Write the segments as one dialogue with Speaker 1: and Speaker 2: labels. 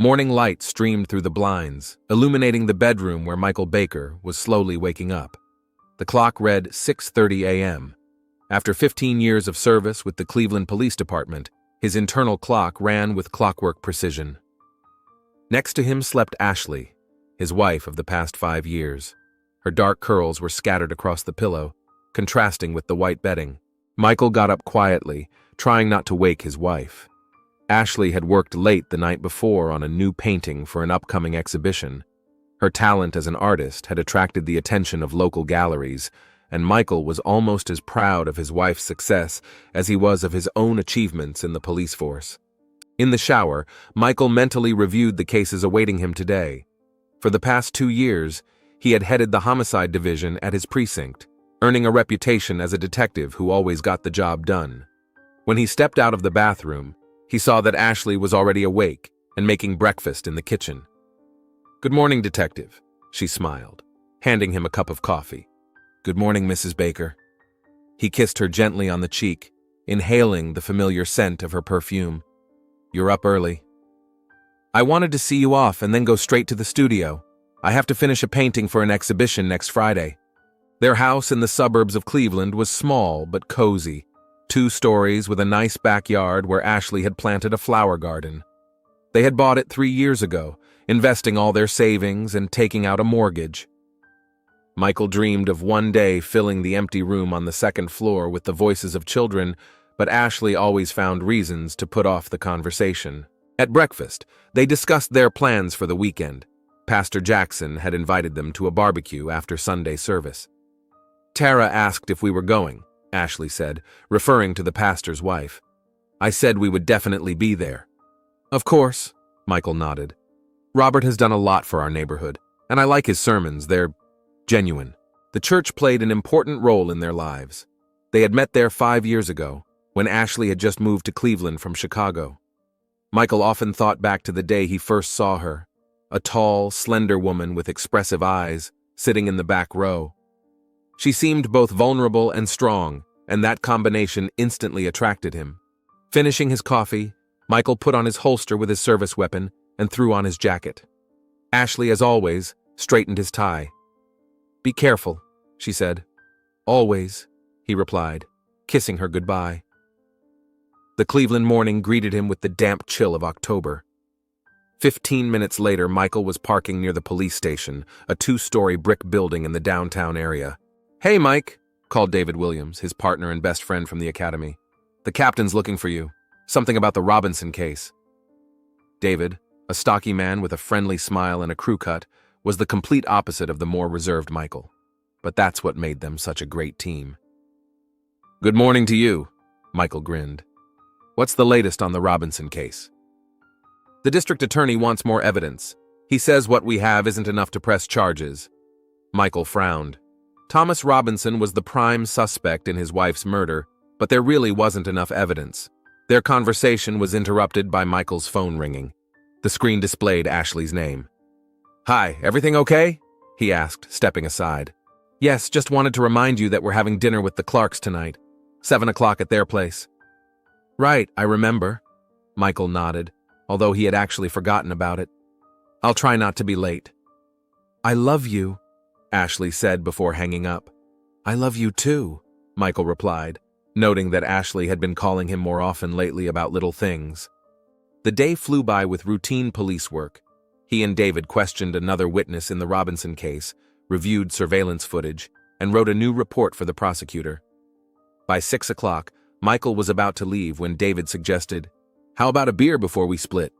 Speaker 1: Morning light streamed through the blinds, illuminating the bedroom where Michael Baker was slowly waking up. The clock read 6:30 a.m. After 15 years of service with the Cleveland Police Department, his internal clock ran with clockwork precision. Next to him slept Ashley, his wife of the past 5 years. Her dark curls were scattered across the pillow, contrasting with the white bedding. Michael got up quietly, trying not to wake his wife. Ashley had worked late the night before on a new painting for an upcoming exhibition. Her talent as an artist had attracted the attention of local galleries, and Michael was almost as proud of his wife's success as he was of his own achievements in the police force. In the shower, Michael mentally reviewed the cases awaiting him today. For the past 2 years, he had headed the homicide division at his precinct, earning a reputation as a detective who always got the job done. When he stepped out of the bathroom, he saw that Ashley was already awake and making breakfast in the kitchen. "Good morning, Detective," she smiled, handing him a cup of coffee. "Good morning, Mrs. Baker." He kissed her gently on the cheek, inhaling the familiar scent of her perfume. "You're up early." "I wanted to see you off and then go straight to the studio. I have to finish a painting for an exhibition next Friday." Their house in the suburbs of Cleveland was small but cozy, 2 stories with a nice backyard where Ashley had planted a flower garden. They had bought it 3 years ago, investing all their savings and taking out a mortgage. Michael dreamed of one day filling the empty room on the 2nd floor with the voices of children, but Ashley always found reasons to put off the conversation. At breakfast, they discussed their plans for the weekend. Pastor Jackson had invited them to a barbecue after Sunday service. "Tara asked if we were going," Ashley said, referring to the pastor's wife. "I said we would definitely be there." "Of course," Michael nodded. "Robert has done a lot for our neighborhood, and I like his sermons. They're genuine." The church played an important role in their lives. They had met there 5 years ago, when Ashley had just moved to Cleveland from Chicago. Michael often thought back to the day he first saw her, a tall, slender woman with expressive eyes, sitting in the back row. She seemed both vulnerable and strong, and that combination instantly attracted him. Finishing his coffee, Michael put on his holster with his service weapon and threw on his jacket. Ashley, as always, straightened his tie. "Be careful," she said. "Always," he replied, kissing her goodbye. The Cleveland morning greeted him with the damp chill of October. 15 minutes later, Michael was parking near the police station, a 2-story brick building in the downtown area. "Hey, Mike," called David Williams, his partner and best friend from the academy. "The captain's looking for you. Something about the Robinson case." David, a stocky man with a friendly smile and a crew cut, was the complete opposite of the more reserved Michael. But that's what made them such a great team. "Good morning to you," Michael grinned. "What's the latest on the Robinson case?" "The district attorney wants more evidence. He says what we have isn't enough to press charges." Michael frowned. Thomas Robinson was the prime suspect in his wife's murder, but there really wasn't enough evidence. Their conversation was interrupted by Michael's phone ringing. The screen displayed Ashley's name. "Hi, everything okay?" he asked, stepping aside. "Yes, just wanted to remind you that we're having dinner with the Clarks tonight. 7 o'clock at their place." "Right, I remember." Michael nodded, although he had actually forgotten about it. "I'll try not to be late." "I love you," Ashley said before hanging up. "I love you too," Michael replied, noting that Ashley had been calling him more often lately about little things. The day flew by with routine police work. He and David questioned another witness in the Robinson case, reviewed surveillance footage, and wrote a new report for the prosecutor. By 6 o'clock, Michael was about to leave when David suggested, "How about a beer before we split?"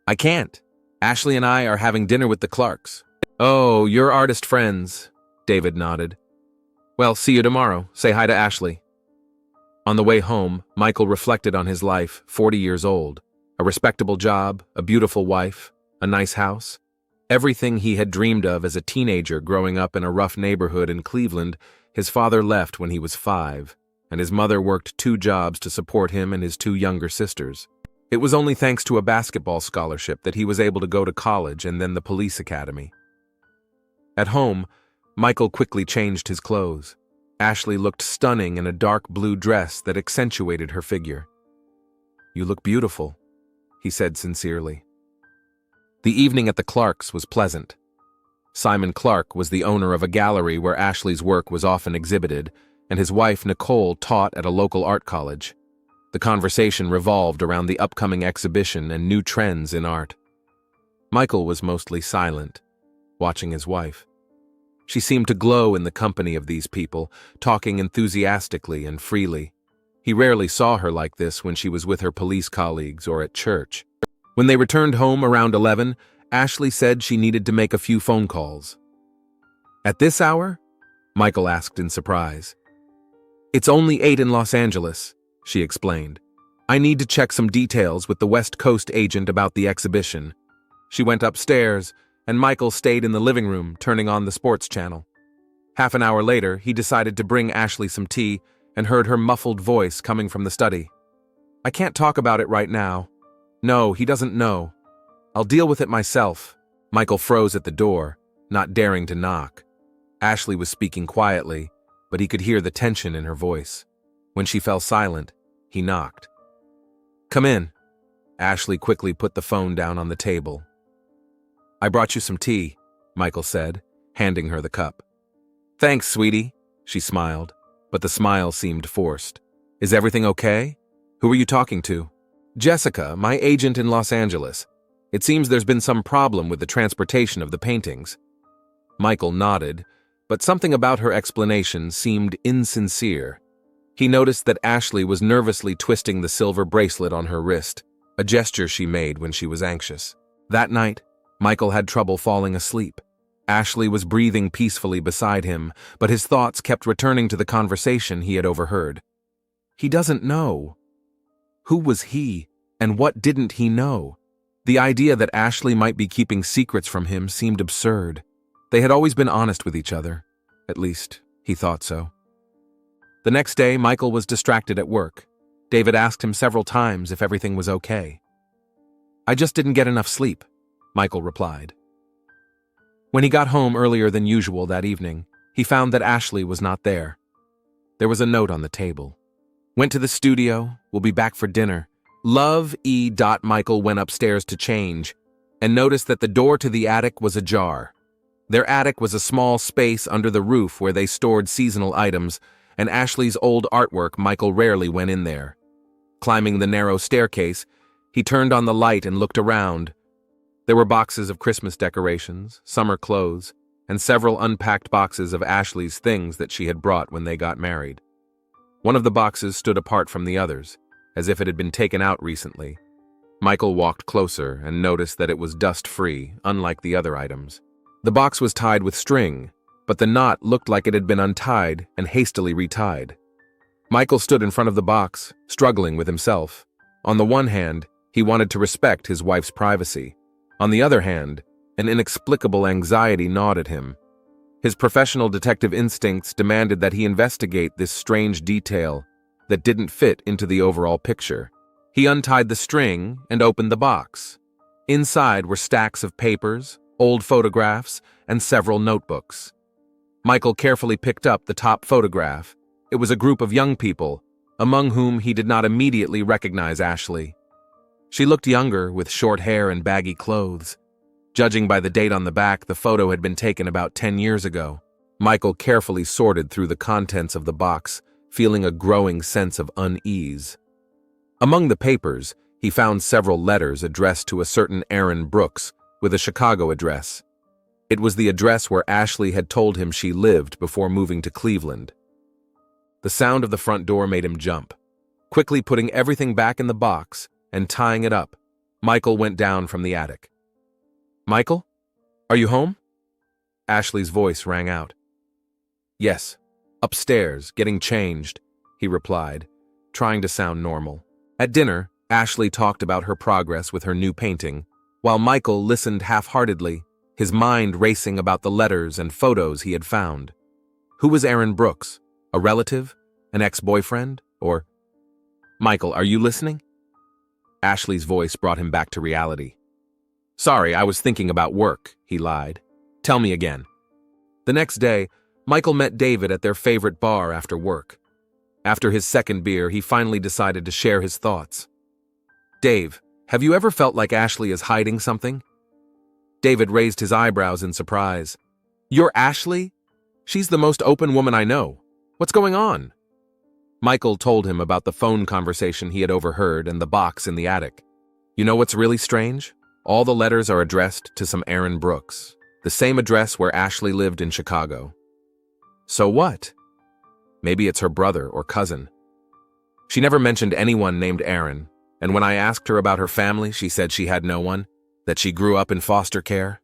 Speaker 1: "I can't. Ashley and I are having dinner with the Clarks." "Oh, you're artist friends," David nodded. "Well, see you tomorrow. Say hi to Ashley." On the way home, Michael reflected on his life, 40 years old. A respectable job, a beautiful wife, a nice house. Everything he had dreamed of as a teenager growing up in a rough neighborhood in Cleveland. His father left when he was 5, and his mother worked 2 jobs to support him and his 2 younger sisters. It was only thanks to a basketball scholarship that he was able to go to college and then the police academy. At home, Michael quickly changed his clothes. Ashley looked stunning in a dark blue dress that accentuated her figure. "You look beautiful," he said sincerely. The evening at the Clarks was pleasant. Simon Clark was the owner of a gallery where Ashley's work was often exhibited, and his wife Nicole taught at a local art college. The conversation revolved around the upcoming exhibition and new trends in art. Michael was mostly silent, watching his wife. She seemed to glow in the company of these people, talking enthusiastically and freely. He rarely saw her like this when she was with her police colleagues or at church. When they returned home around 11, Ashley said she needed to make a few phone calls. "At this hour?" Michael asked in surprise. "It's only 8 in Los Angeles," she explained. "I need to check some details with the West Coast agent about the exhibition." She went upstairs, and Michael stayed in the living room, turning on the sports channel. Half an hour later, he decided to bring Ashley some tea and heard her muffled voice coming from the study. "I can't talk about it right now. No, he doesn't know. I'll deal with it myself." Michael froze at the door, not daring to knock. Ashley was speaking quietly, but he could hear the tension in her voice. When she fell silent, he knocked. "Come in." Ashley quickly put the phone down on the table. "I brought you some tea," Michael said, handing her the cup. "Thanks, sweetie," she smiled, but the smile seemed forced. "Is everything okay? Who are you talking to?" "Jessica, my agent in Los Angeles. It seems there's been some problem with the transportation of the paintings." Michael nodded, but something about her explanation seemed insincere. He noticed that Ashley was nervously twisting the silver bracelet on her wrist, a gesture she made when she was anxious. That night, Michael had trouble falling asleep. Ashley was breathing peacefully beside him, but his thoughts kept returning to the conversation he had overheard. He doesn't know. Who was he, and what didn't he know? The idea that Ashley might be keeping secrets from him seemed absurd. They had always been honest with each other. At least, he thought so. The next day, Michael was distracted at work. David asked him several times if everything was okay. "I just didn't get enough sleep," Michael replied. When he got home earlier than usual that evening, he found that Ashley was not there. There was a note on the table. "Went to the studio, will be back for dinner. Love E. Michael went upstairs to change and noticed that the door to the attic was ajar. Their attic was a small space under the roof where they stored seasonal items, and Ashley's old artwork Michael rarely went in there. Climbing the narrow staircase, he turned on the light and looked around. There were boxes of Christmas decorations, summer clothes, and several unpacked boxes of Ashley's things that she had brought when they got married. One of the boxes stood apart from the others, as if it had been taken out recently. Michael walked closer and noticed that it was dust-free, unlike the other items. The box was tied with string, but the knot looked like it had been untied and hastily retied. Michael stood in front of the box, struggling with himself. On the one hand, he wanted to respect his wife's privacy. On the other hand, an inexplicable anxiety gnawed at him. His professional detective instincts demanded that he investigate this strange detail that didn't fit into the overall picture. He untied the string and opened the box. Inside were stacks of papers, old photographs, and several notebooks. Michael carefully picked up the top photograph. It was a group of young people, among whom he did not immediately recognize Ashley. She looked younger, with short hair and baggy clothes. Judging by the date on the back, the photo had been taken about 10 years ago. Michael carefully sorted through the contents of the box, feeling a growing sense of unease. Among the papers, he found several letters addressed to a certain Aaron Brooks with a Chicago address. It was the address where Ashley had told him she lived before moving to Cleveland. The sound of the front door made him jump. Quickly putting everything back in the box and tying it up, Michael went down from the attic. "Michael? Are you home?" Ashley's voice rang out. "Yes, upstairs, getting changed," he replied, trying to sound normal. At dinner, Ashley talked about her progress with her new painting, while Michael listened half-heartedly, his mind racing about the letters and photos he had found. Who was Aaron Brooks? A relative? An ex-boyfriend? Or... "Michael, are you listening?" Ashley's voice brought him back to reality. "Sorry, I was thinking about work," he lied. "Tell me again." The next day, Michael met David at their favorite bar after work. After his second beer, he finally decided to share his thoughts. "Dave, have you ever felt like Ashley is hiding something?" David raised his eyebrows in surprise. "You're Ashley? She's the most open woman I know. What's going on?" Michael told him about the phone conversation he had overheard and the box in the attic. "You know what's really strange? All the letters are addressed to some Aaron Brooks, the same address where Ashley lived in Chicago." "So what?" "Maybe it's her brother or cousin. She never mentioned anyone named Aaron, and when I asked her about her family, she said she had no one, that she grew up in foster care."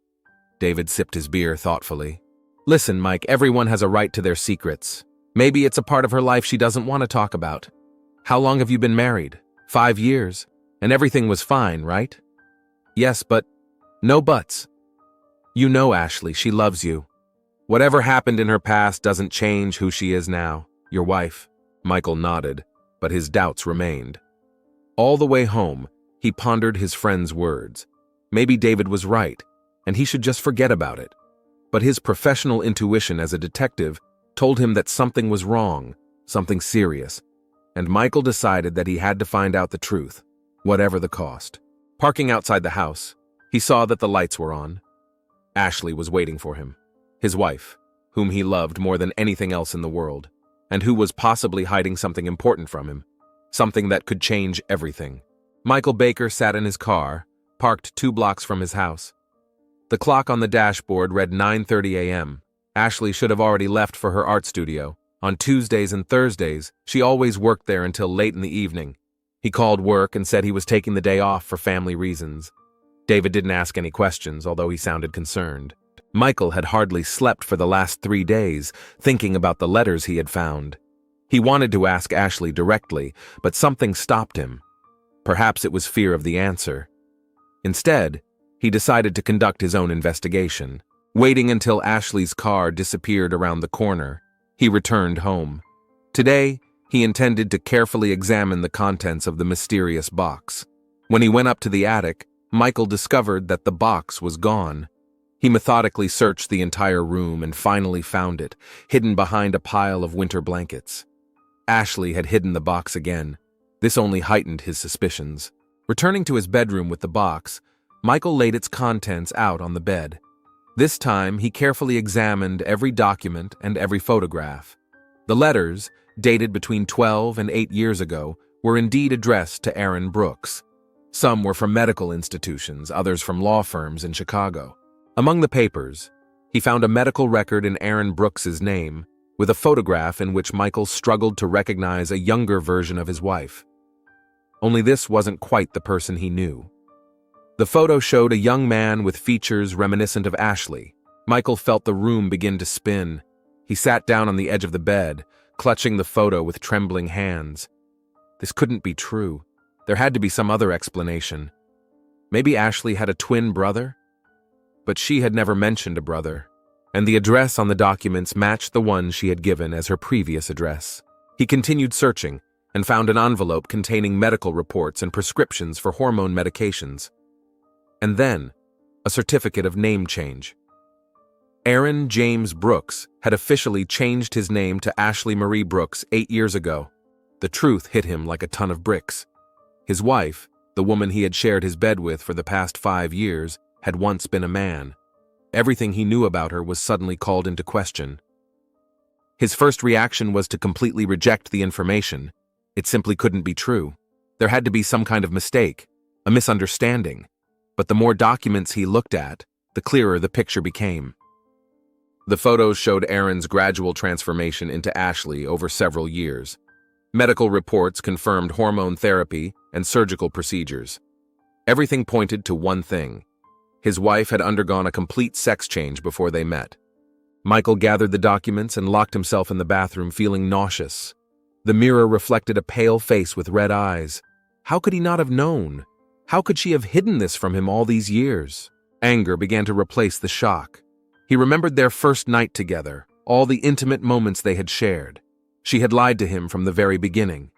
Speaker 1: David sipped his beer thoughtfully. "Listen, Mike, everyone has a right to their secrets. Maybe it's a part of her life she doesn't want to talk about. How long have you been married? 5 years. And everything was fine, right?" "Yes, but..." "No buts. You know Ashley, she loves you. Whatever happened in her past doesn't change who she is now, your wife." Michael nodded, but his doubts remained. All the way home, he pondered his friend's words. Maybe David was right, and he should just forget about it. But his professional intuition as a detective told him that something was wrong, something serious, and Michael decided that he had to find out the truth, whatever the cost. Parking outside the house, he saw that the lights were on. Ashley was waiting for him, his wife, whom he loved more than anything else in the world, and who was possibly hiding something important from him, something that could change everything. Michael Baker sat in his car, parked 2 blocks from his house. The clock on the dashboard read 9:30 a.m. Ashley should have already left for her art studio. On Tuesdays and Thursdays, she always worked there until late in the evening. He called work and said he was taking the day off for family reasons. David didn't ask any questions, although he sounded concerned. Michael had hardly slept for the last 3 days, thinking about the letters he had found. He wanted to ask Ashley directly, but something stopped him. Perhaps it was fear of the answer. Instead, he decided to conduct his own investigation. Waiting until Ashley's car disappeared around the corner, he returned home. Today, he intended to carefully examine the contents of the mysterious box. When he went up to the attic, Michael discovered that the box was gone. He methodically searched the entire room and finally found it, hidden behind a pile of winter blankets. Ashley had hidden the box again. This only heightened his suspicions. Returning to his bedroom with the box, Michael laid its contents out on the bed. This time, he carefully examined every document and every photograph. The letters, dated between 12 and 8 years ago, were indeed addressed to Aaron Brooks. Some were from medical institutions, others from law firms in Chicago. Among the papers, he found a medical record in Aaron Brooks's name, with a photograph in which Michael struggled to recognize a younger version of his wife. Only this wasn't quite the person he knew. The photo showed a young man with features reminiscent of Ashley. Michael felt the room begin to spin. He sat down on the edge of the bed, clutching the photo with trembling hands. This couldn't be true. There had to be some other explanation. Maybe Ashley had a twin brother? But she had never mentioned a brother, and the address on the documents matched the one she had given as her previous address. He continued searching and found an envelope containing medical reports and prescriptions for hormone medications. And then, a certificate of name change. Aaron James Brooks had officially changed his name to Ashley Marie Brooks 8 years ago. The truth hit him like a ton of bricks. His wife, the woman he had shared his bed with for the past 5 years, had once been a man. Everything he knew about her was suddenly called into question. His first reaction was to completely reject the information. It simply couldn't be true. There had to be some kind of mistake, a misunderstanding. But the more documents he looked at, the clearer the picture became. The photos showed Aaron's gradual transformation into Ashley over several years. Medical reports confirmed hormone therapy and surgical procedures. Everything pointed to one thing. His wife had undergone a complete sex change before they met. Michael gathered the documents and locked himself in the bathroom, feeling nauseous. The mirror reflected a pale face with red eyes. How could he not have known? How could she have hidden this from him all these years? Anger began to replace the shock. He remembered their first night together, all the intimate moments they had shared. She had lied to him from the very beginning.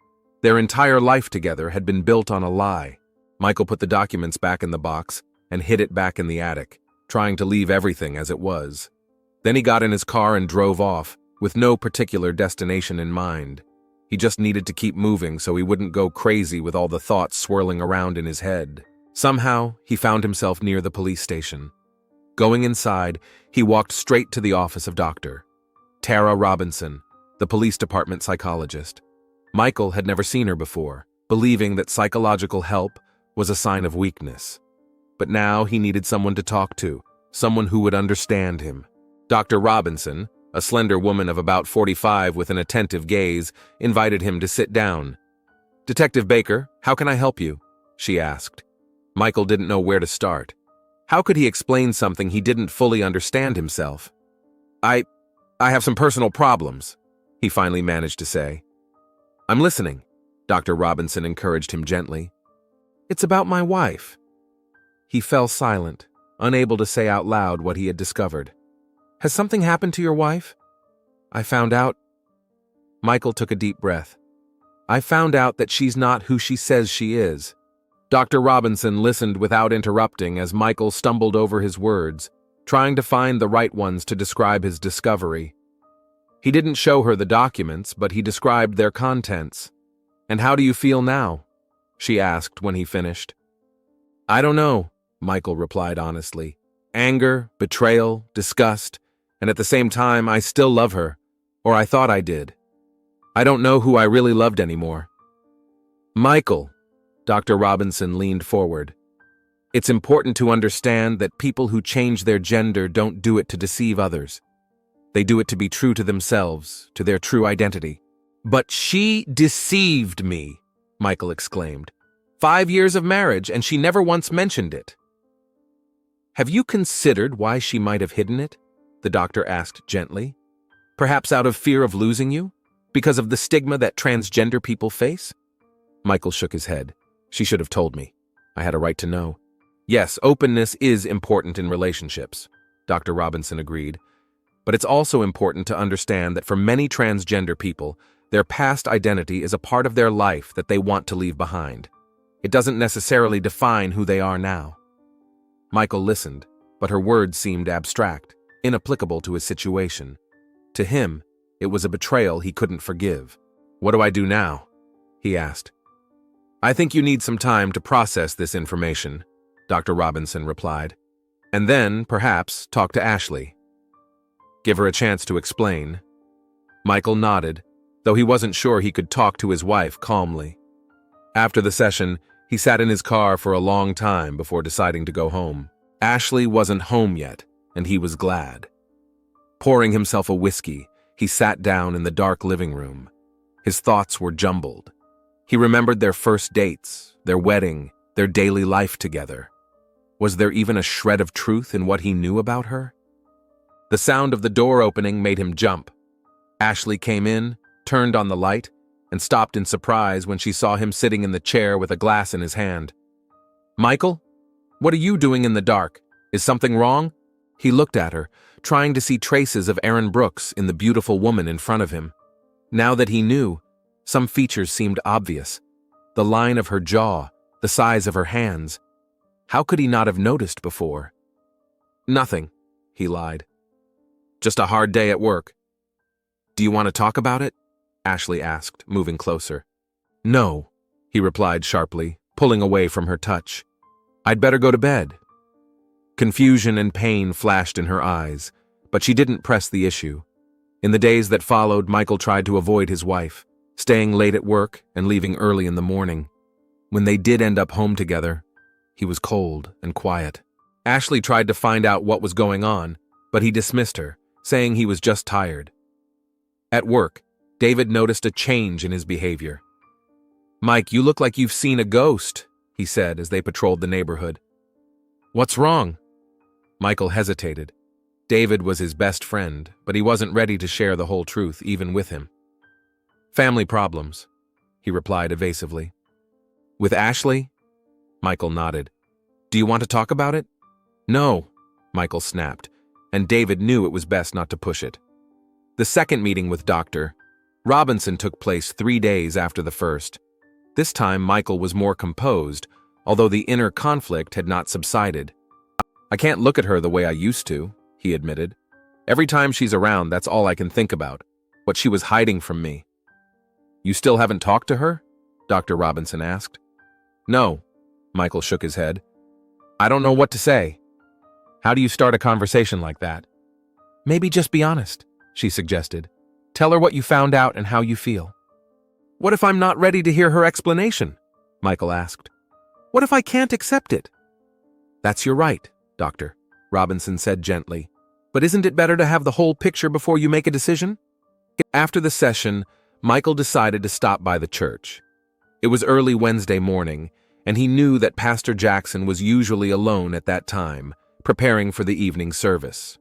Speaker 1: Their entire life together had been built on a lie. Michael put the documents back in the box and hid it back in the attic, trying to leave everything as it was. Then he got in his car and drove off, with no particular destination in mind. He just needed to keep moving so he wouldn't go crazy with all the thoughts swirling around in his head. Somehow, he found himself near the police station. Going inside, he walked straight to the office of Dr. Tara Robinson, the police department psychologist. Michael had never seen her before, believing that psychological help was a sign of weakness. But now he needed someone to talk to, someone who would understand him. Dr. Robinson, a slender woman of about 45 with an attentive gaze, invited him to sit down. "Detective Baker, how can I help you?" she asked. Michael didn't know where to start. How could he explain something he didn't fully understand himself? I have some personal problems," he finally managed to say. "I'm listening," Dr. Robinson encouraged him gently. "It's about my wife." He fell silent, unable to say out loud what he had discovered. "Has something happened to your wife?" "I found out." Michael took a deep breath. "I found out that she's not who she says she is." Dr. Robinson listened without interrupting as Michael stumbled over his words, trying to find the right ones to describe his discovery. He didn't show her the documents, but he described their contents. "And how do you feel now?" she asked when he finished. "I don't know," Michael replied honestly. "Anger, betrayal, disgust, and at the same time, I still love her, or I thought I did. I don't know who I really loved anymore." "Michael," Dr. Robinson leaned forward, "it's important to understand that people who change their gender don't do it to deceive others. They do it to be true to themselves, to their true identity." "But she deceived me," Michael exclaimed. 5 years of marriage, and she never once mentioned it." "Have you considered why she might have hidden it?" the doctor asked gently. "Perhaps out of fear of losing you? Because of the stigma that transgender people face?" Michael shook his head. "She should have told me. I had a right to know." "Yes, openness is important in relationships," Dr. Robinson agreed. "But it's also important to understand that for many transgender people, their past identity is a part of their life that they want to leave behind. It doesn't necessarily define who they are now." Michael listened, but her words seemed abstract, inapplicable to his situation. To him, it was a betrayal he couldn't forgive. "What do I do now?" he asked. "I think you need some time to process this information," Dr. Robinson replied. "And then, perhaps, talk to Ashley. Give her a chance to explain." Michael nodded, though he wasn't sure he could talk to his wife calmly. After the session, he sat in his car for a long time before deciding to go home. Ashley wasn't home yet, and he was glad. Pouring himself a whiskey, he sat down in the dark living room. His thoughts were jumbled. He remembered their first dates, their wedding, their daily life together. Was there even a shred of truth in what he knew about her? The sound of the door opening made him jump. Ashley came in, turned on the light, and stopped in surprise when she saw him sitting in the chair with a glass in his hand. "Michael, what are you doing in the dark? Is something wrong?" He looked at her, trying to see traces of Aaron Brooks in the beautiful woman in front of him. Now that he knew, some features seemed obvious. The line of her jaw, the size of her hands. How could he not have noticed before? "Nothing," he lied. "Just a hard day at work." "Do you want to talk about it?" Ashley asked, moving closer. "No," he replied sharply, pulling away from her touch. "I'd better go to bed." Confusion and pain flashed in her eyes, but she didn't press the issue. In the days that followed, Michael tried to avoid his wife, staying late at work and leaving early in the morning. When they did end up home together, he was cold and quiet. Ashley tried to find out what was going on, but he dismissed her, saying he was just tired. At work, David noticed a change in his behavior. "Mike, you look like you've seen a ghost," he said as they patrolled the neighborhood. "What's wrong?" Michael hesitated. David was his best friend, but he wasn't ready to share the whole truth, even with him. "Family problems," he replied evasively. "With Ashley?" Michael nodded. "Do you want to talk about it?" "No," Michael snapped, and David knew it was best not to push it. The second meeting with Dr. Robinson took place 3 days after the first. This time, Michael was more composed, although the inner conflict had not subsided. "I can't look at her the way I used to," he admitted. "Every time she's around, that's all I can think about, what she was hiding from me." "You still haven't talked to her?" Dr. Robinson asked. "No," Michael shook his head. "I don't know what to say." How do you start a conversation like that? Maybe just be honest, she suggested. Tell her what you found out and how you feel. What if I'm not ready to hear her explanation? Michael asked. What if I can't accept it? That's your right, Doctor, Robinson said gently. But isn't it better to have the whole picture before you make a decision? After the session, Michael decided to stop by the church. It was early Wednesday morning, and he knew that Pastor Jackson was usually alone at that time, preparing for the evening service.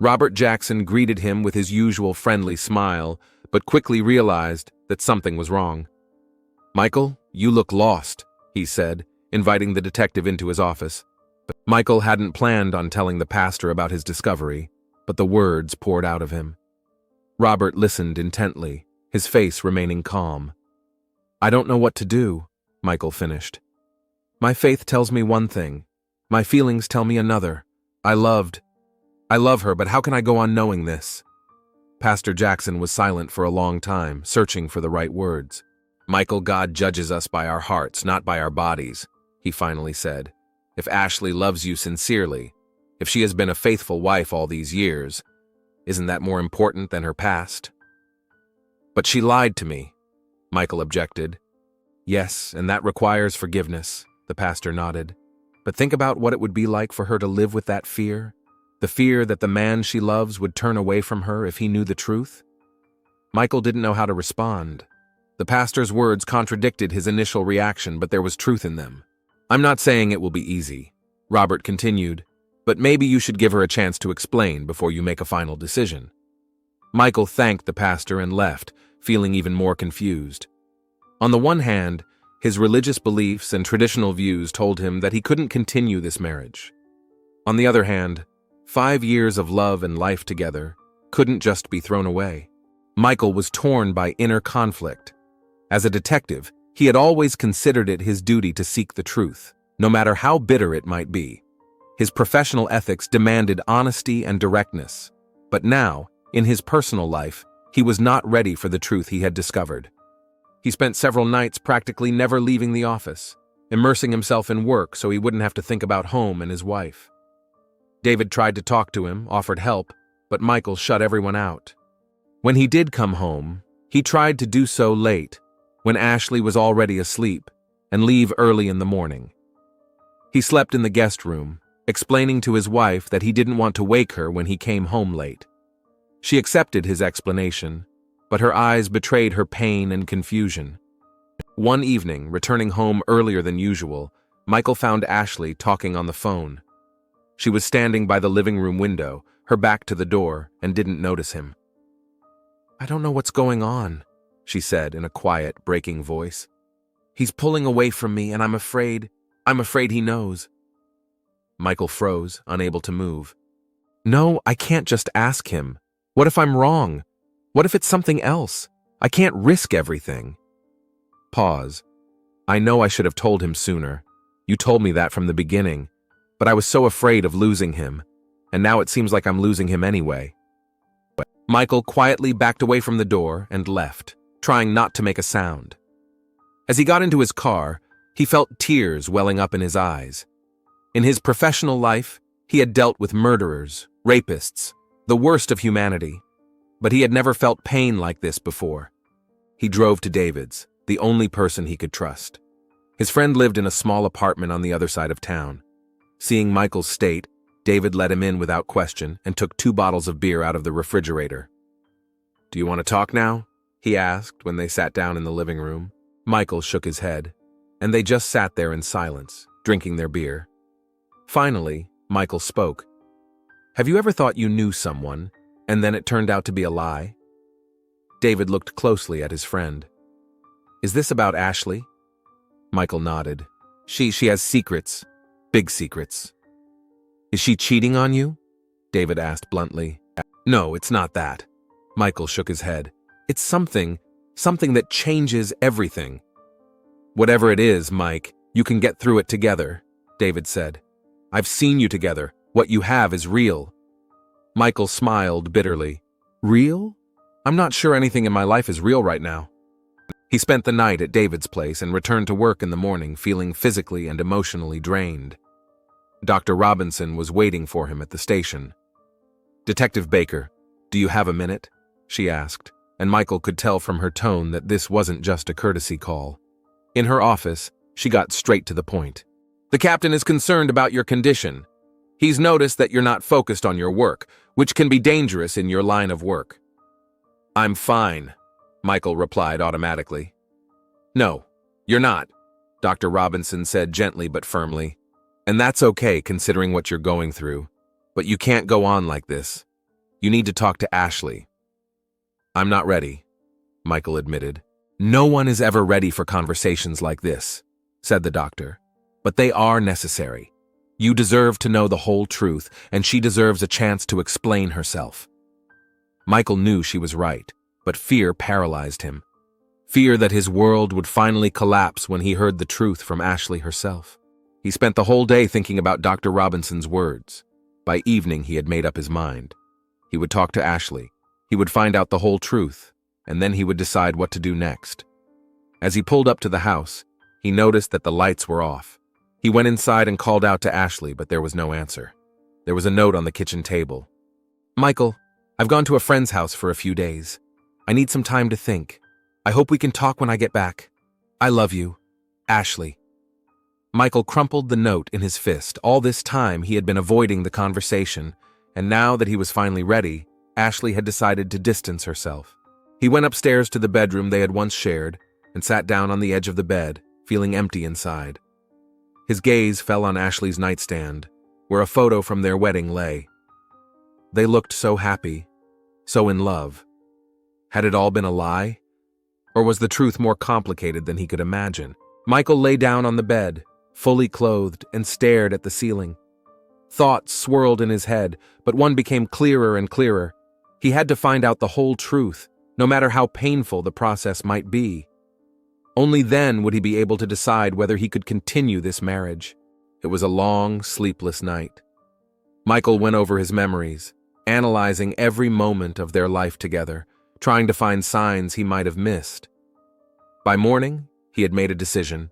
Speaker 1: Robert Jackson greeted him with his usual friendly smile, but quickly realized that something was wrong. Michael, you look lost, he said, inviting the detective into his office. Michael hadn't planned on telling the pastor about his discovery, but the words poured out of him. Robert listened intently, his face remaining calm. I don't know what to do, Michael finished. My faith tells me one thing. My feelings tell me another. I love her, but how can I go on knowing this? Pastor Jackson was silent for a long time, searching for the right words. Michael, God judges us by our hearts, not by our bodies, he finally said. If Ashley loves you sincerely, if she has been a faithful wife all these years, isn't that more important than her past? But she lied to me, Michael objected. Yes, and that requires forgiveness, the pastor nodded. But think about what it would be like for her to live with that fear, the fear that the man she loves would turn away from her if he knew the truth. Michael didn't know how to respond. The pastor's words contradicted his initial reaction, but there was truth in them. I'm not saying it will be easy, Robert continued, but maybe you should give her a chance to explain before you make a final decision. Michael thanked the pastor and left, feeling even more confused. On the one hand, his religious beliefs and traditional views told him that he couldn't continue this marriage. On the other hand, 5 years of love and life together couldn't just be thrown away. Michael was torn by inner conflict. As a detective, he had always considered it his duty to seek the truth, no matter how bitter it might be. His professional ethics demanded honesty and directness. But now, in his personal life, he was not ready for the truth he had discovered. He spent several nights practically never leaving the office, immersing himself in work so he wouldn't have to think about home and his wife. David tried to talk to him, offered help, but Michael shut everyone out. When he did come home, he tried to do so late, when Ashley was already asleep, and leave early in the morning. He slept in the guest room, explaining to his wife that he didn't want to wake her when he came home late. She accepted his explanation, but her eyes betrayed her pain and confusion. One evening, returning home earlier than usual, Michael found Ashley talking on the phone. She was standing by the living room window, her back to the door, and didn't notice him. I don't know what's going on, she said in a quiet, breaking voice. He's pulling away from me, and I'm afraid he knows. Michael froze, unable to move. No, I can't just ask him. What if I'm wrong? What if it's something else? I can't risk everything. Pause. I know I should have told him sooner. You told me that from the beginning, but I was so afraid of losing him, and now it seems like I'm losing him anyway. Michael quietly backed away from the door and left, trying not to make a sound. As he got into his car, he felt tears welling up in his eyes. In his professional life, he had dealt with murderers, rapists, the worst of humanity, but he had never felt pain like this before. He drove to David's, the only person he could trust. His friend lived in a small apartment on the other side of town. Seeing Michael's state, David let him in without question and took 2 bottles of beer out of the refrigerator. Do you want to talk now? He asked when they sat down in the living room. Michael shook his head, and they just sat there in silence, drinking their beer. Finally, Michael spoke. Have you ever thought you knew someone, and then it turned out to be a lie? David looked closely at his friend. Is this about Ashley? Michael nodded. She has secrets, big secrets. Is she cheating on you? David asked bluntly. No, it's not that. Michael shook his head. It's something that changes everything. Whatever it is, Mike, you can get through it together, David said. I've seen you together. What you have is real. Michael smiled bitterly. Real? I'm not sure anything in my life is real right now. He spent the night at David's place and returned to work in the morning feeling physically and emotionally drained. Dr. Robinson was waiting for him at the station. "Detective Baker, do you have a minute?" she asked, and Michael could tell from her tone that this wasn't just a courtesy call. In her office, she got straight to the point. "The captain is concerned about your condition. He's noticed that you're not focused on your work, which can be dangerous in your line of work." "I'm fine," Michael replied automatically. "No, you're not," Dr. Robinson said gently but firmly. "And that's okay considering what you're going through. But you can't go on like this. You need to talk to Ashley." "I'm not ready," Michael admitted. "No one is ever ready for conversations like this," said the doctor. "But they are necessary. You deserve to know the whole truth, and she deserves a chance to explain herself." Michael knew she was right, but fear paralyzed him. Fear that his world would finally collapse when he heard the truth from Ashley herself. He spent the whole day thinking about Dr. Robinson's words. By evening, he had made up his mind. He would talk to Ashley. He would find out the whole truth, and then he would decide what to do next. As he pulled up to the house, he noticed that the lights were off. He went inside and called out to Ashley, but there was no answer. There was a note on the kitchen table. "Michael, I've gone to a friend's house for a few days. I need some time to think. I hope we can talk when I get back. I love you. Ashley." Michael crumpled the note in his fist. All this time, he had been avoiding the conversation, and now that he was finally ready, Ashley had decided to distance herself. He went upstairs to the bedroom they had once shared and sat down on the edge of the bed, feeling empty inside. His gaze fell on Ashley's nightstand, where a photo from their wedding lay. They looked so happy, so in love. Had it all been a lie? Or was the truth more complicated than he could imagine? Michael lay down on the bed, fully clothed, and stared at the ceiling. Thoughts swirled in his head, but one became clearer and clearer. He had to find out the whole truth, no matter how painful the process might be. Only then would he be able to decide whether he could continue this marriage. It was a long, sleepless night. Michael went over his memories, analyzing every moment of their life together, trying to find signs he might have missed. By morning, he had made a decision.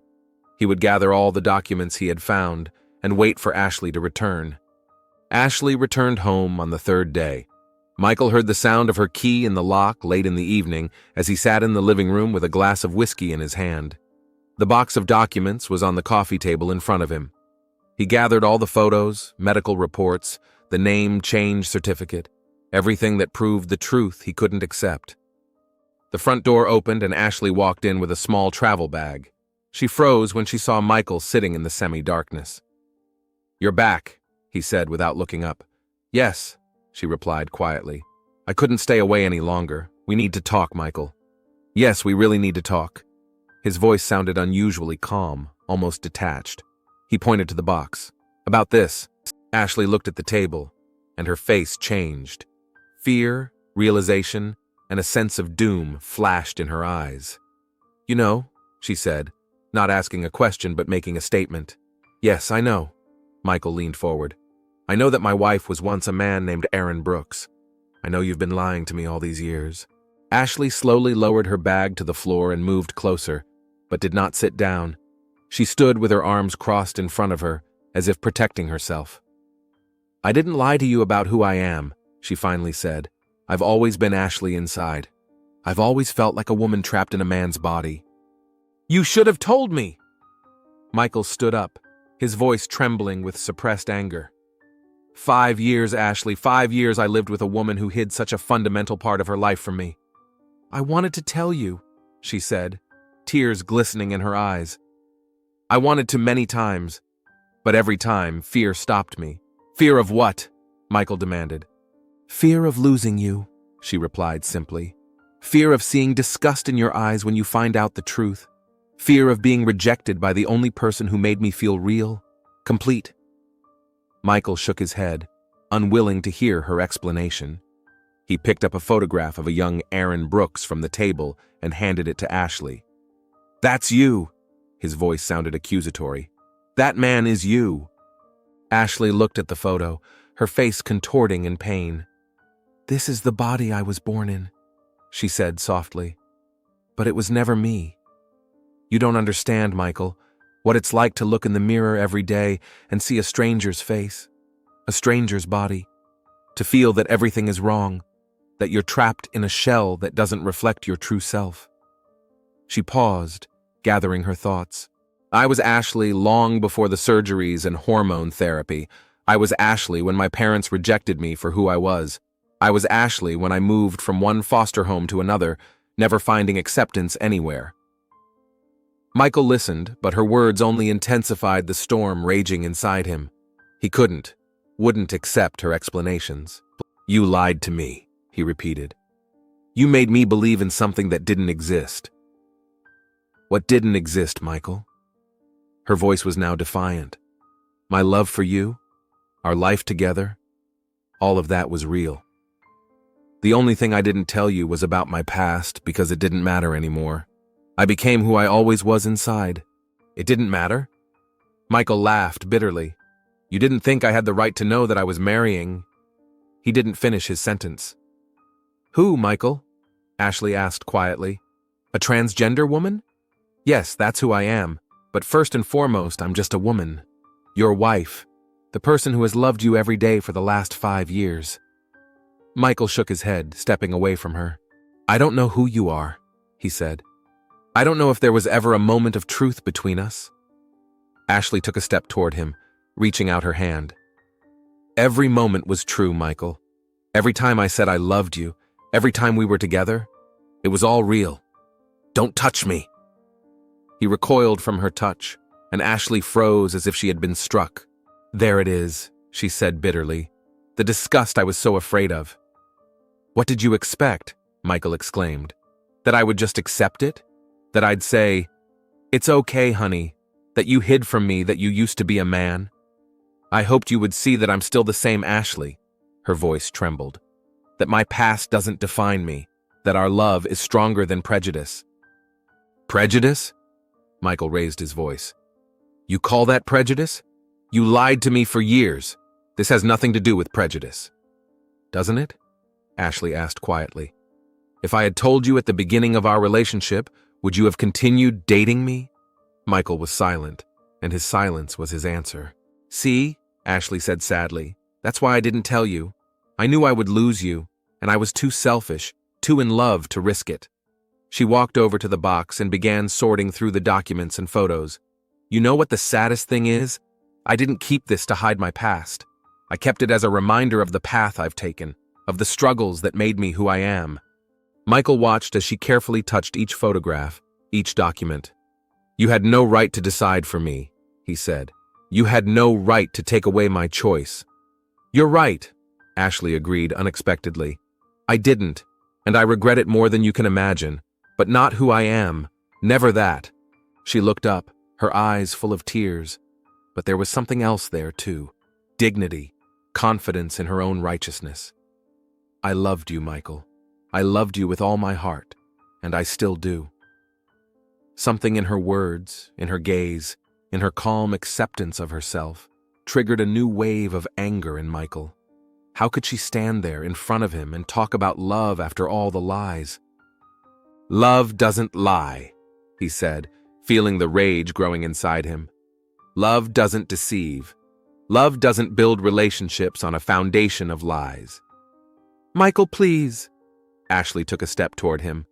Speaker 1: He would gather all the documents he had found and wait for Ashley to return. Ashley returned home on the third day. Michael heard the sound of her key in the lock late in the evening as he sat in the living room with a glass of whiskey in his hand. The box of documents was on the coffee table in front of him. He gathered all the photos, medical reports, the name change certificate, everything that proved the truth he couldn't accept. The front door opened and Ashley walked in with a small travel bag. She froze when she saw Michael sitting in the semi-darkness. "You're back," he said without looking up. "Yes," she replied quietly. "I couldn't stay away any longer. We need to talk, Michael." "Yes, we really need to talk." His voice sounded unusually calm, almost detached. He pointed to the box. "About this." Ashley looked at the table, and her face changed. Fear, realization, and a sense of doom flashed in her eyes. "You know," she said, not asking a question but making a statement. "Yes, I know." Michael leaned forward. "I know that my wife was once a man named Aaron Brooks. I know you've been lying to me all these years." Ashley slowly lowered her bag to the floor and moved closer, but did not sit down. She stood with her arms crossed in front of her, as if protecting herself. "I didn't lie to you about who I am," she finally said. "I've always been Ashley inside. I've always felt like a woman trapped in a man's body." "You should have told me!" Michael stood up, his voice trembling with suppressed anger. 5 years, Ashley, 5 years I lived with a woman who hid such a fundamental part of her life from me. "I wanted to tell you," she said, tears glistening in her eyes. "I wanted to many times, but every time fear stopped me." "Fear of what?" Michael demanded. "Fear of losing you," she replied simply. "Fear of seeing disgust in your eyes when you find out the truth. Fear of being rejected by the only person who made me feel real, complete." Michael shook his head, unwilling to hear her explanation. He picked up a photograph of a young Aaron Brooks from the table and handed it to Ashley. "That's you," his voice sounded accusatory. "That man is you." Ashley looked at the photo, her face contorting in pain. "This is the body I was born in," she said softly. "But it was never me. You don't understand, Michael. What it's like to look in the mirror every day and see a stranger's face, a stranger's body, to feel that everything is wrong, that you're trapped in a shell that doesn't reflect your true self. She paused, gathering her thoughts. I was Ashley long before the surgeries and hormone therapy. I was Ashley when my parents rejected me for who I was. I was Ashley when I moved from one foster home to another, never finding acceptance anywhere. Michael listened, but her words only intensified the storm raging inside him. He wouldn't accept her explanations. You lied to me, he repeated. You made me believe in something that didn't exist. What didn't exist, Michael? Her voice was now defiant. My love for you, our life together, all of that was real. The only thing I didn't tell you was about my past because it didn't matter anymore. I became who I always was inside. It didn't matter? Michael laughed bitterly. You didn't think I had the right to know that I was marrying. He didn't finish his sentence. Who, Michael? Ashley asked quietly. A transgender woman? Yes, that's who I am. But first and foremost, I'm just a woman. Your wife. The person who has loved you every day for the last 5 years. Michael shook his head, stepping away from her. I don't know who you are, he said. I don't know if there was ever a moment of truth between us. Ashley took a step toward him, reaching out her hand. Every moment was true, Michael. Every time I said I loved you, every time we were together, it was all real. Don't touch me. He recoiled from her touch, and Ashley froze as if she had been struck. There it is, she said bitterly. The disgust I was so afraid of. What did you expect? Michael exclaimed. That I would just accept it? That I'd say, it's okay, honey, that you hid from me that you used to be a man? I hoped you would see that I'm still the same Ashley. Her voice trembled. That my past doesn't define me, that our love is stronger than prejudice. Prejudice? Michael raised his voice. You call that prejudice? You lied to me for years. This has nothing to do with prejudice. Doesn't it? Ashley asked quietly. If I had told you at the beginning of our relationship, would you have continued dating me? Michael was silent, and his silence was his answer. See, Ashley said sadly, that's why I didn't tell you. I knew I would lose you, and I was too selfish, too in love to risk it. She walked over to the box and began sorting through the documents and photos. You know what the saddest thing is? I didn't keep this to hide my past. I kept it as a reminder of the path I've taken, of the struggles that made me who I am. Michael watched as she carefully touched each photograph, each document. You had no right to decide for me, he said. You had no right to take away my choice. You're right, Ashley agreed unexpectedly. I didn't, and I regret it more than you can imagine, but not who I am, never that. She looked up, her eyes full of tears, but there was something else there too, dignity, confidence in her own righteousness. I loved you, Michael. I loved you with all my heart, and I still do. Something in her words, in her gaze, in her calm acceptance of herself, triggered a new wave of anger in Michael. How could she stand there in front of him and talk about love after all the lies? Love doesn't lie, he said, feeling the rage growing inside him. Love doesn't deceive. Love doesn't build relationships on a foundation of lies. Michael, please. Ashley took a step toward him.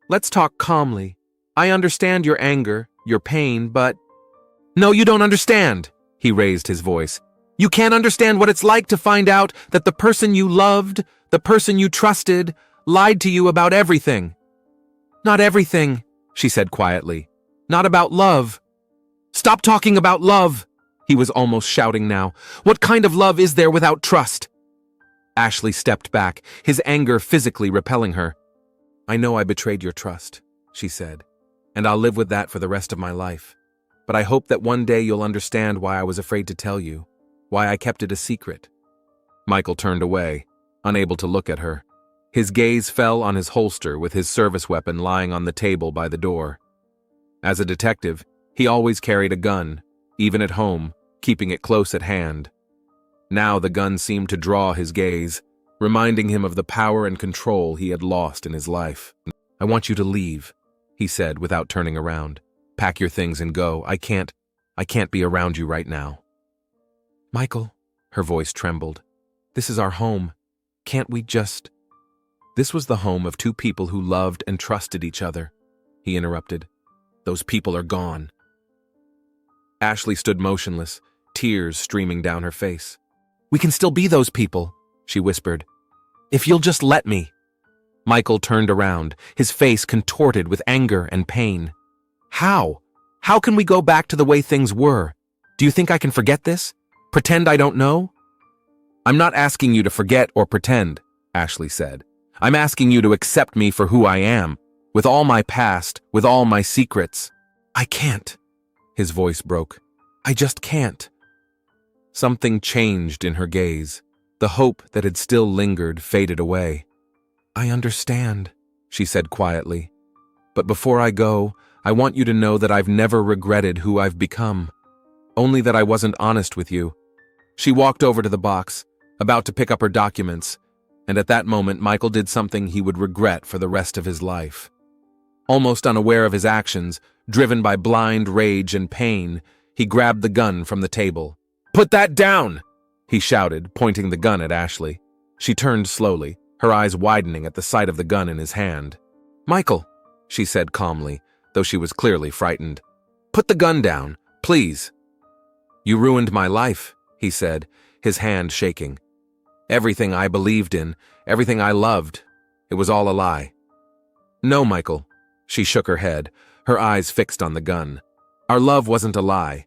Speaker 1: Let's talk calmly. I understand your anger, your pain, but... No, you don't understand, he raised his voice. You can't understand what it's like to find out that the person you loved, the person you trusted, lied to you about everything. Not everything, she said quietly. Not about love. Stop talking about love, he was almost shouting now. What kind of love is there without trust? Ashley stepped back, his anger physically repelling her. I know I betrayed your trust, she said, and I'll live with that for the rest of my life. But I hope that one day you'll understand why I was afraid to tell you, why I kept it a secret. Michael turned away, unable to look at her. His gaze fell on his holster with his service weapon lying on the table by the door. As a detective, he always carried a gun, even at home, keeping it close at hand. Now the gun seemed to draw his gaze, reminding him of the power and control he had lost in his life. I want you to leave, he said without turning around. Pack your things and go. I can't. I can't be around you right now." "Michael," her voice trembled, "this is our home. Can't we just—" "This was the home of two people who loved and trusted each other," he interrupted. "Those people are gone." Ashley stood motionless, tears streaming down her face. "We can still be those people," she whispered. "If you'll just let me." Michael turned around, his face contorted with anger and pain. "How? How can we go back to the way things were? Do you think I can forget this? Pretend I don't know?" "I'm not asking you to forget or pretend," Ashley said. "I'm asking you to accept me for who I am, with all my past, with all my secrets." "I can't." His voice broke. "I just can't." Something changed in her gaze. The hope that had still lingered faded away. "I understand," she said quietly. "But before I go, I want you to know that I've never regretted who I've become. Only that I wasn't honest with you." She walked over to the box, about to pick up her documents, and at that moment Michael did something he would regret for the rest of his life. Almost unaware of his actions, driven by blind rage and pain, he grabbed the gun from the table. "Put that down!" he shouted, pointing the gun at Ashley. She turned slowly, her eyes widening at the sight of the gun in his hand. "Michael," she said calmly, though she was clearly frightened. "Put the gun down, please." "You ruined my life," he said, his hand shaking. "Everything I believed in, everything I loved, it was all a lie." "No, Michael." She shook her head, her eyes fixed on the gun. "Our love wasn't a lie.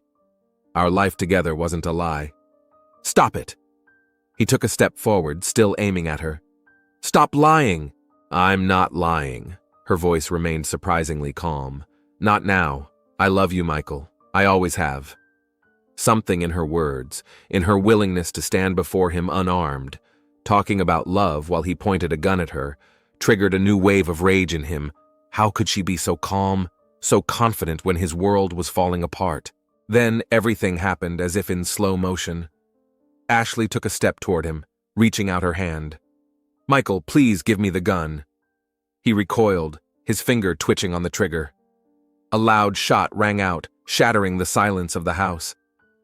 Speaker 1: Our life together wasn't a lie. Stop it." He took a step forward, still aiming at her. "Stop lying." "I'm not lying." Her voice remained surprisingly calm. "Not now. I love you, Michael. I always have." Something in her words, in her willingness to stand before him unarmed, talking about love while he pointed a gun at her, triggered a new wave of rage in him. How could she be so calm, so confident when his world was falling apart? Then everything happened as if in slow motion. Ashley took a step toward him, reaching out her hand. "Michael, please give me the gun." He recoiled, his finger twitching on the trigger. A loud shot rang out, shattering the silence of the house.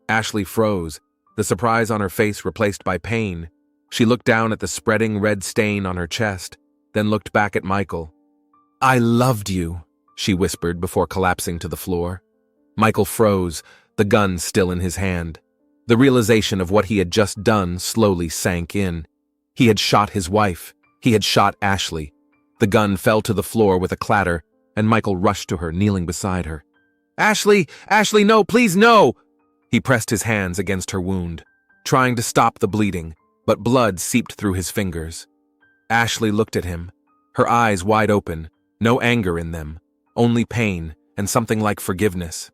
Speaker 1: Ashley froze, the surprise on her face replaced by pain. She looked down at the spreading red stain on her chest, then looked back at Michael. "I loved you," she whispered before collapsing to the floor. Michael froze, the gun still in his hand. The realization of what he had just done slowly sank in. He had shot his wife. He had shot Ashley. The gun fell to the floor with a clatter, and Michael rushed to her, kneeling beside her. "Ashley! Ashley, no, please, no!" He pressed his hands against her wound, trying to stop the bleeding, but blood seeped through his fingers. Ashley looked at him, her eyes wide open, no anger in them, only pain and something like forgiveness.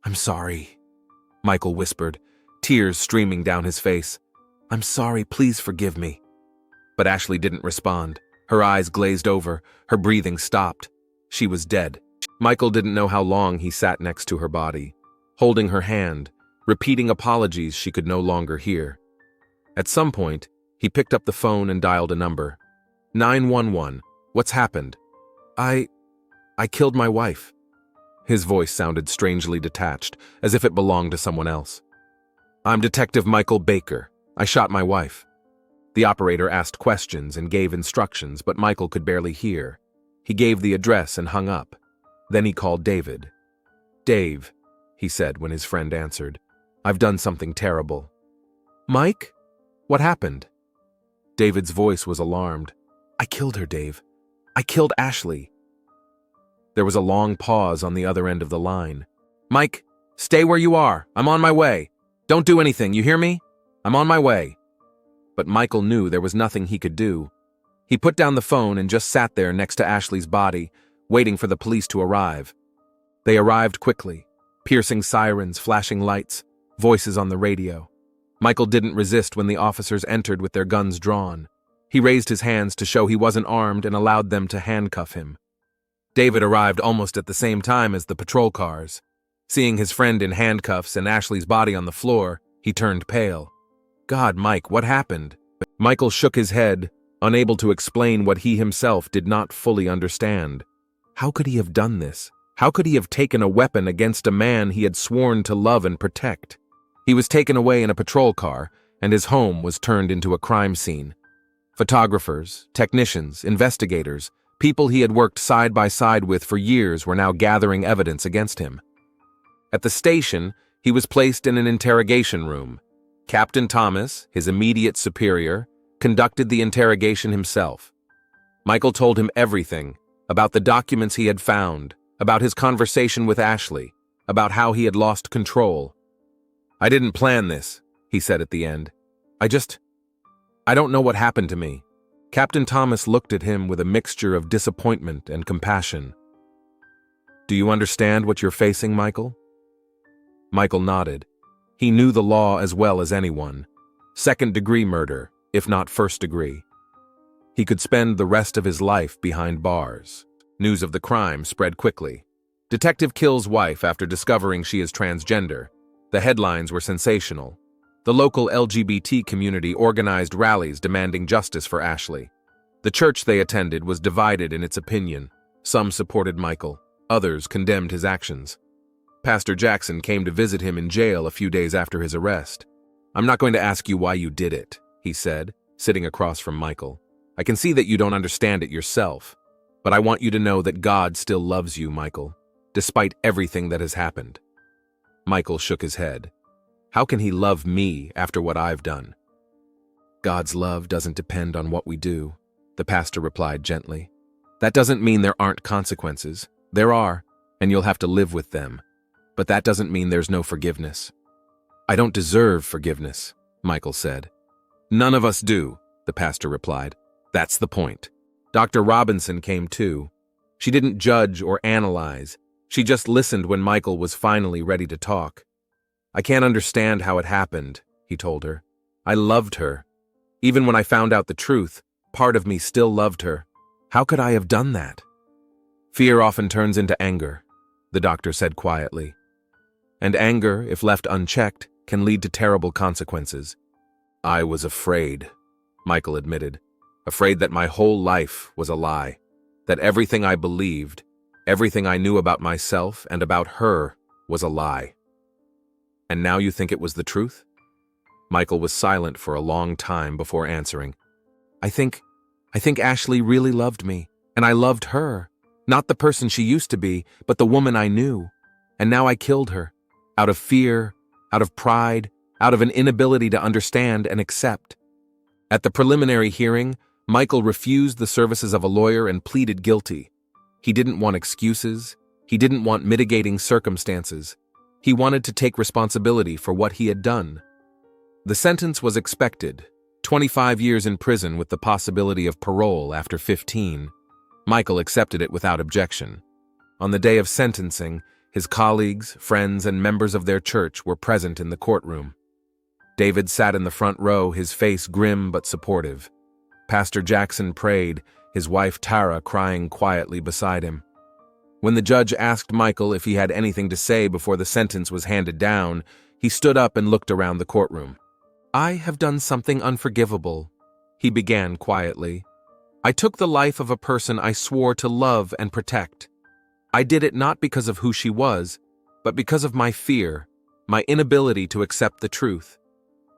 Speaker 1: "I'm sorry," Michael whispered, tears streaming down his face. "I'm sorry, please forgive me." But Ashley didn't respond. Her eyes glazed over, her breathing stopped. She was dead. Michael didn't know how long he sat next to her body, holding her hand, repeating apologies she could no longer hear. At some point, he picked up the phone and dialed a number. 911. "What's happened?" I killed my wife." His voice sounded strangely detached, as if it belonged to someone else. "I'm Detective Michael Baker. I shot my wife." The operator asked questions and gave instructions, but Michael could barely hear. He gave the address and hung up. Then he called David. "Dave," he said when his friend answered, "I've done something terrible." "Mike? What happened?" David's voice was alarmed. "I killed her, Dave. I killed Ashley." There was a long pause on the other end of the line. "Mike, stay where you are. I'm on my way. Don't do anything, you hear me? I'm on my way." But Michael knew there was nothing he could do. He put down the phone and just sat there next to Ashley's body, waiting for the police to arrive. They arrived quickly, piercing sirens, flashing lights, voices on the radio. Michael didn't resist when the officers entered with their guns drawn. He raised his hands to show he wasn't armed and allowed them to handcuff him. David arrived almost at the same time as the patrol cars. Seeing his friend in handcuffs and Ashley's body on the floor, he turned pale. "God, Mike, what happened?" Michael shook his head, unable to explain what he himself did not fully understand. How could he have done this? How could he have taken a weapon against a man he had sworn to love and protect? He was taken away in a patrol car, and his home was turned into a crime scene. Photographers, technicians, investigators, people he had worked side by side with for years were now gathering evidence against him. At the station, he was placed in an interrogation room. Captain Thomas, his immediate superior, conducted the interrogation himself. Michael told him everything about the documents he had found, about his conversation with Ashley, about how he had lost control. "I didn't plan this," he said at the end. I don't know what happened to me." Captain Thomas looked at him with a mixture of disappointment and compassion. "Do you understand what you're facing, Michael?" Michael nodded. He knew the law as well as anyone. Second-degree murder, if not first-degree. He could spend the rest of his life behind bars. News of the crime spread quickly. Detective kills wife after discovering she is transgender. The headlines were sensational. The local LGBT community organized rallies demanding justice for Ashley. The church they attended was divided in its opinion. Some supported Michael, others condemned his actions. Pastor Jackson came to visit him in jail a few days after his arrest. "I'm not going to ask you why you did it," he said, sitting across from Michael. "I can see that you don't understand it yourself, but I want you to know that God still loves you, Michael, despite everything that has happened." Michael shook his head. "How can he love me after what I've done?" "God's love doesn't depend on what we do," the pastor replied gently. "That doesn't mean there aren't consequences. There are, and you'll have to live with them. But that doesn't mean there's no forgiveness." "I don't deserve forgiveness," Michael said. "None of us do," the pastor replied. "That's the point." Dr. Robinson came too. She didn't judge or analyze. She just listened when Michael was finally ready to talk. "I can't understand how it happened," he told her. "I loved her. Even when I found out the truth, part of me still loved her. How could I have done that?" "Fear often turns into anger," the doctor said quietly. "And anger, if left unchecked, can lead to terrible consequences." "I was afraid," Michael admitted. "Afraid that my whole life was a lie. That everything I believed, everything I knew about myself and about her, was a lie." "And now you think it was the truth?" Michael was silent for a long time before answering. I think Ashley really loved me, and I loved her. Not the person she used to be, but the woman I knew. And now I killed her. Out of fear, out of pride, out of an inability to understand and accept." At the preliminary hearing, Michael refused the services of a lawyer and pleaded guilty. He didn't want excuses. He didn't want mitigating circumstances. He wanted to take responsibility for what he had done. The sentence was expected, 25 years in prison with the possibility of parole after 15. Michael accepted it without objection. On the day of sentencing, his colleagues, friends, and members of their church were present in the courtroom. David sat in the front row, his face grim but supportive. Pastor Jackson prayed, his wife Tara crying quietly beside him. When the judge asked Michael if he had anything to say before the sentence was handed down, he stood up and looked around the courtroom. "I have done something unforgivable," he began quietly. "I took the life of a person I swore to love and protect. I did it not because of who she was, but because of my fear, my inability to accept the truth.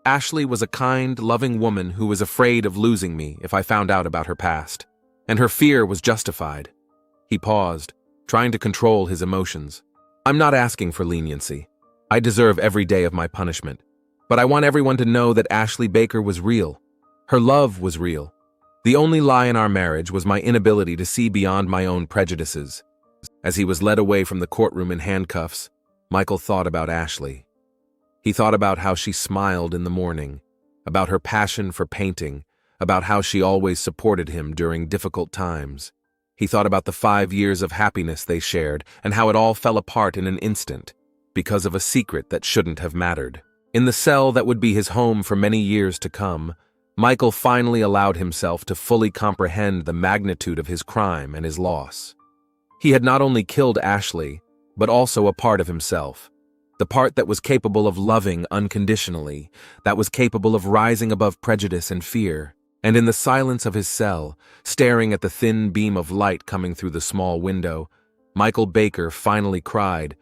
Speaker 1: Ashley was a kind, loving woman who was afraid of losing me if I found out about her past, and her fear was justified." He paused, trying to control his emotions. "I'm not asking for leniency. I deserve every day of my punishment. But I want everyone to know that Ashley Baker was real. Her love was real. The only lie in our marriage was my inability to see beyond my own prejudices." As he was led away from the courtroom in handcuffs, Michael thought about Ashley. He thought about how she smiled in the morning, about her passion for painting, about how she always supported him during difficult times. He thought about the 5 years of happiness they shared and how it all fell apart in an instant because of a secret that shouldn't have mattered. In the cell that would be his home for many years to come, Michael finally allowed himself to fully comprehend the magnitude of his crime and his loss. He had not only killed Ashley, but also a part of himself. The part that was capable of loving unconditionally, that was capable of rising above prejudice and fear. And in the silence of his cell, staring at the thin beam of light coming through the small window, Michael Baker finally cried,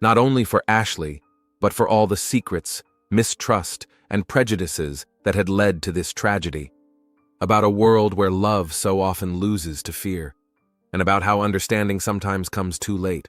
Speaker 1: not only for Ashley, but for all the secrets, mistrust, and prejudices that had led to this tragedy. About a world where love so often loses to fear, and about how understanding sometimes comes too late.